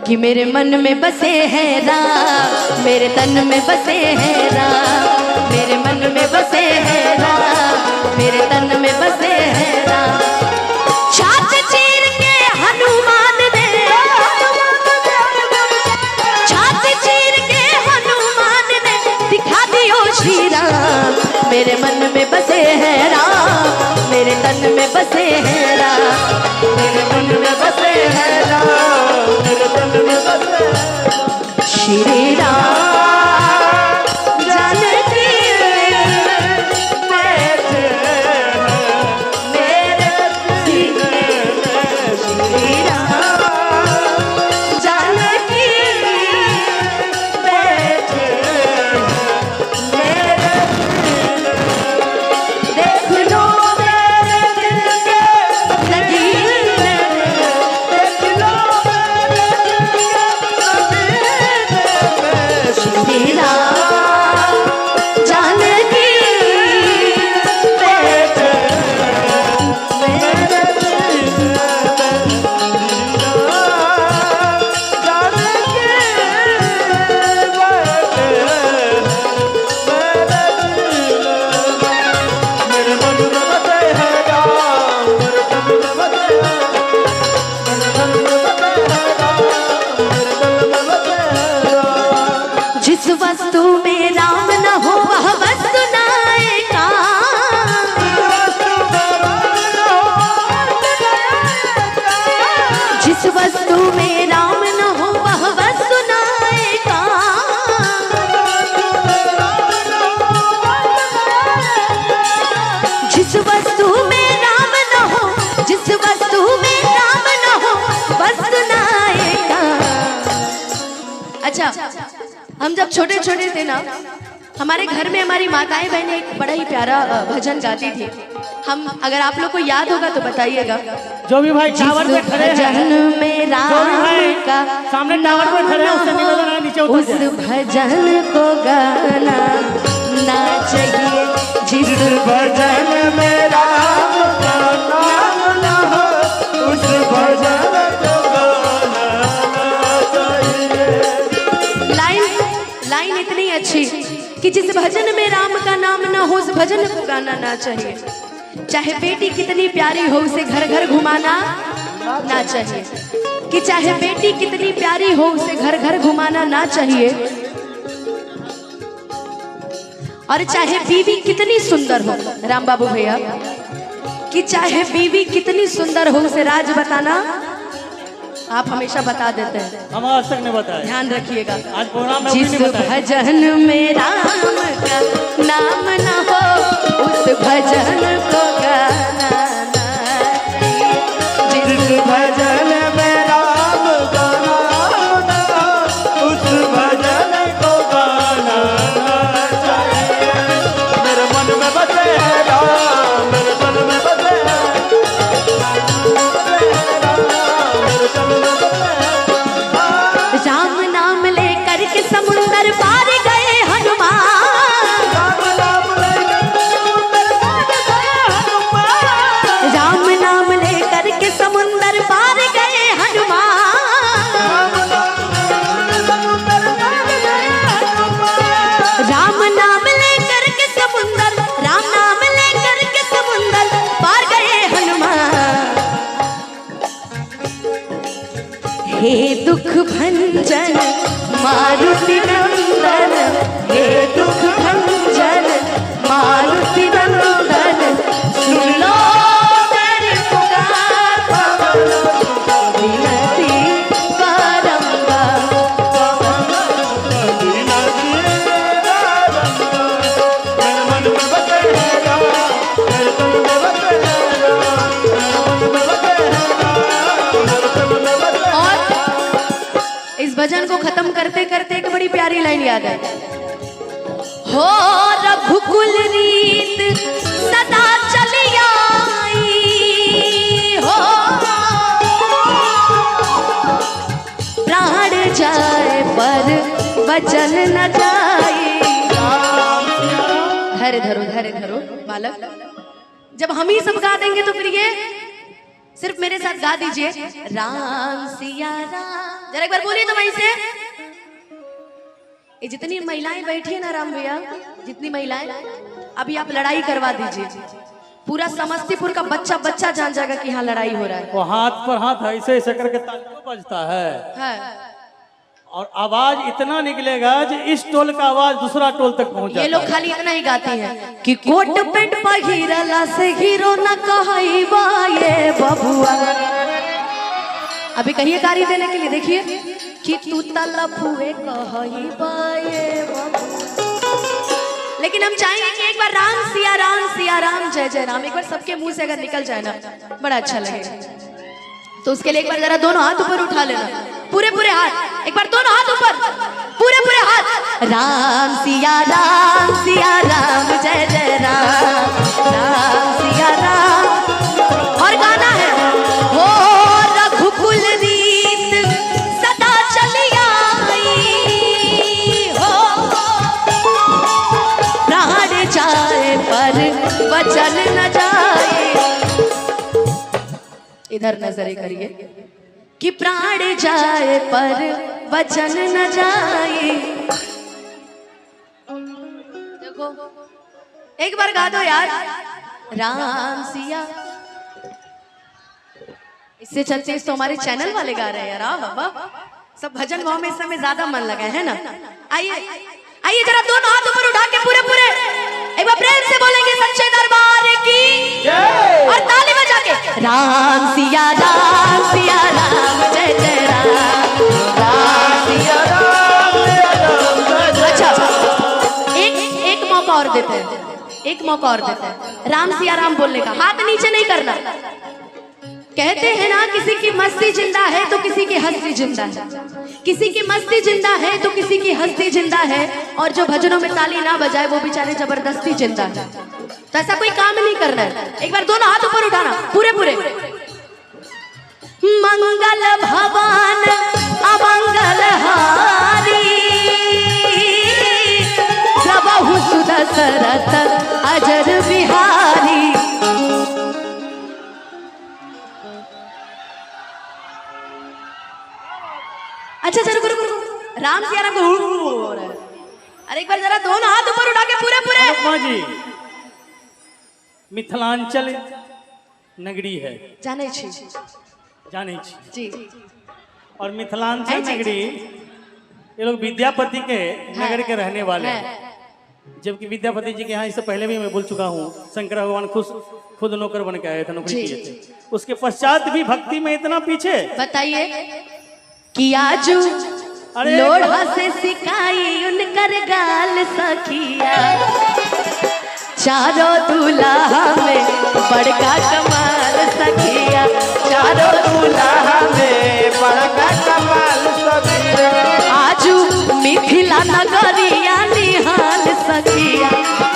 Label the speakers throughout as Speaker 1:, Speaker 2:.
Speaker 1: कि मेरे मन में बसे हैं राम, मेरे तन में बसे हैं राम, मेरे मन में बसे हैं राम, मेरे तन में बसे हैं राम। छाती चीर के हनुमान ने, छाती चीर के हनुमान ने दिखा दियो श्री राम, मेरे मन में बसे हैं राम, मेरे तन में बसे हैं राम,
Speaker 2: मेरे मन में बसे हैं राम, मेरे तन में बसे हैं
Speaker 1: श्री राम जानकी
Speaker 2: बैठे
Speaker 1: मेरे सीने में, श्री राम जानकी बैठे मेरे सीने में। देख लो मेरे दिल के नगीने,
Speaker 2: देख लो मेरे
Speaker 1: श्री राम जानकी बैठे मेरे जिस वस्तु में राम न हो वह वस्तु नाए काम, जिस वस्तु में राम न हो वह वस्तु नाए काम, जिस वस्तु में राम न हो, जिस वस्तु में राम न हो वस्तु नाए काम। अच्छा, हम जब छोटे छोटे थे ना, हमारे घर में हमारी माताएं बहनें एक बड़ा ही प्यारा भजन गाती थी। हम, अगर आप लोग को याद होगा तो बताइएगा।
Speaker 2: जो भी भाई टावर पे खड़े हैं,
Speaker 1: भजन में राम का
Speaker 2: सामने टावर पे खड़े हैं, उससे निवेदन है नीचे उतर
Speaker 1: उस भजन को गाना ना चाहिए, जिस
Speaker 2: भजन में राम का नाम ना हो, उस भजन को गाना ना चाहिए।
Speaker 1: लाइन इतनी अच्छी कि जिस भजन में राम का नाम ना हो उस भजन को गाना ना चाहिए। चाहे बेटी कितनी प्यारी हो उसे घर घर घुमाना ना चाहिए, कि चाहे बेटी कितनी प्यारी हो उसे घर घर घुमाना ना चाहिए, और चाहे बीवी कितनी सुंदर हो, राम बाबू भैया, कि चाहे बीवी कितनी सुंदर हो उसे राज बताना आप हमेशा बता देते हैं,
Speaker 2: हम आज तक नहीं बताया,
Speaker 1: ध्यान रखिएगा।
Speaker 2: आज प्रोग्राम में
Speaker 1: जिस
Speaker 2: नहीं बताया।
Speaker 1: भजन में राम का नाम न हो उस भजन को गाना ना चाहिए,
Speaker 2: जिस भजन में राम का नाम ना हो, उस भजन को गाना ना चाहिए। मेरे मन में बसे है राम, मेरे तन में बसे है
Speaker 1: राम नाम लेकर के समुंदर पार गए हनुमान, राम नाम लेकर के समुंदर पार गए हनुमान, राम नाम लेकर के समुंदर, राम नाम लेकर के समुंदर पार गए हनुमान। हे दुख भंजन मारुति नंदन, हे दुख भंजन मारुति नंदन, सुन लो मेरी पुकार, विनती बारंबार। इस भजन को खत्म करते करते एक बड़ी प्यारी लाइन याद है, हो रघुकुल रीत सदा चली आई, हो प्राण जाए पर वचन न जाए। धैर्य धरो बालक, जब हम ही सब गा देंगे तो फिर ये सिर्फ मेरे साथ गा दीजिए राम सिया राम, जरा एक बार बोलिए तो वहीं से। ये जितनी महिलाएं बैठी है ना राम भैया, जितनी महिलाएं, अभी आप लड़ाई करवा दीजिए, पूरा समस्तीपुर का बच्चा बच्चा जान जाएगा कि यहाँ लड़ाई हो रहा है।
Speaker 2: वो हाथ पर हाथ ऐसे ऐसे करके तालियों बजता है और आवाज इतना निकलेगा कि इस टोल का आवाज दूसरा टोल तक पहुंच जाता है।
Speaker 1: ये लोग खाली इतना ही गाते हैं कि कोट पेंट पहिरला से हीरो न कहइबा ये बबुआ। अभी कहिए गाड़ी देने के लिए, देखिए कि तू तलफुए कहइबा ये बबुआ। लेकिन हम चाहेंगे कि एक बार राम सिया राम जय जय राम एक बार सबके मुंह से अगर निकल जाए ना बड़ा अच्छा लगेगा। तो उसके लिए एक बार जरा दोनों हाथ ऊपर उठा लेना, पूरे पूरे हाथ, एक बार दोनों हाथ ऊपर, पूरे पूरे हाथ। राम सिया राम जय जय राम सिया राम। और गाना है हो रघुकुल रीत सदा चली आई हो, प्राण जाए पर वचन न जाए। इधर नजरें करिए कि प्राण जाए पर वचन न जाए। देखो एक बार गा दो यार राम सिया। इससे चलते इस तो हमारे चैनल वाले गा रहे हैं यार। बाबा सब भजन भाव में इस समय ज्यादा मन लगा है ना। आइए आइए जरा दोनों हाथ ऊपर उठा के पूरे पूरे एक बार प्रेम से बोलेंगे सच्चे दरबार की और ताली बजा के राम सिया राम जय जय राम सिया राम। अच्छा एक मौका और देते हैं, एक मौका और देते हैं राम सिया राम बोलने का। हाथ नीचे नहीं करना। कहते हैं ना किसी की मस्ती जिंदा है तो किसी की हस्ती जिंदा है, किसी की मस्ती जिंदा है तो किसी की हस्ती जिंदा है, और जो भजनों में ताली ना बजाए वो बेचारे जबरदस्ती जिंदा है। तो ऐसा कोई काम नहीं करना है। एक बार दोनों हाथ ऊपर उठाना पूरे पूरे। मंगल भवन अमंगल हारी प्रभु सुदशरथ अजर बिहारी। अच्छा चलो रुको राम सिया राम को हो रहा है। अरे एक बार जरा दोनों हाथ ऊपर उठा के पूरे पूरे।
Speaker 2: जी मिथिलांचल नगरी है,
Speaker 1: जाने छी जी।
Speaker 2: और मिथिलांचल नगरी ये लोग विद्यापति के नगर के रहने वाले हैं। जबकि विद्यापति जी के यहाँ इससे पहले भी मैं बोल चुका हूँ, शंकर भगवान खुद नौकर बन के आए थे, नौकरी किए थे। उसके पश्चात भी भक्ति में इतना पीछे।
Speaker 1: बताइए कि आजू लोढ़ा से सिखाई उनकर गाल सखिया, चारों दूल्हा में बड़का कमाल सखिया, चारों दूल्हा में बड़का कमाल सखिया। आजू मिथिला नगरिया निहाल सखिया,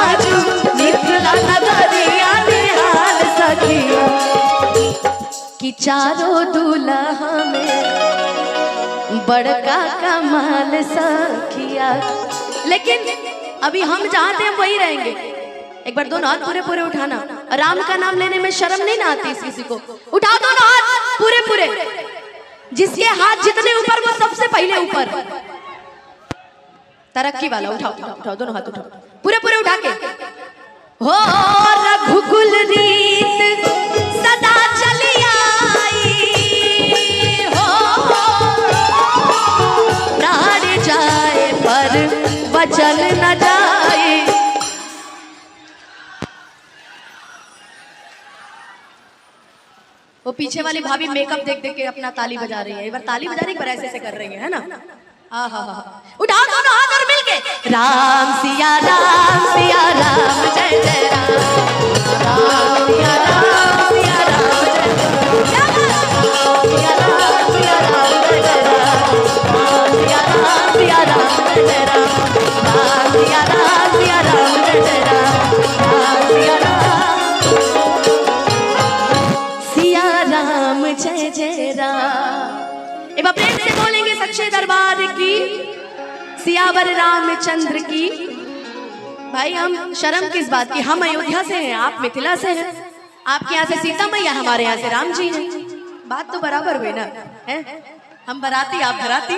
Speaker 1: आजू मिथिला नगरिया निहाल सखिया, कि चारों दूल्हा में बड़का कमाल सखिया। लेकिन अभी हम जहाँ थे हम वही रहेंगे। एक बार दोनों हाथ पूरे पूरे उठाना। राम का नाम लेने में शर्म नहीं ना आती किसी को। उठाओ दोनों हाथ पूरे पूरे, जिसके हाथ जितने ऊपर वो सबसे पहले ऊपर। तरक्की वाला उठाओ उठाओ दोनों हाथ उठाओ पूरे पूरे उठा के। हो रघुकुल रीत सदा चली आई हो, प्राण जाए पर वचन न जाए। वो पीछे वाली भाभी मेकअप देख देख के अपना ताली बजा रही है। एक बार ताली बजाने पर ऐसे ऐसे कर रही है ना। उठाओ दोनों हाथ और मिलके राम सिया राम जय जय राम, राम सिया राम जय जय राम, सिया राम जय जय राम, सिया राम जय जय राम, सिया राम जय जय राम, सिया राम जय जय राम। एक बार प्रेम से बोलेंगे सच्चे दरबार की, सियावर रामचंद्र की। भाई हम शर्म किस बात की, हम अयोध्या से हैं, आप मिथिला से हैं। आपके यहाँ से सीता मैया, हमारे यहाँ से राम जी हैं। बात तो बराबर हुई ना, है? हम बराती, आप घराती।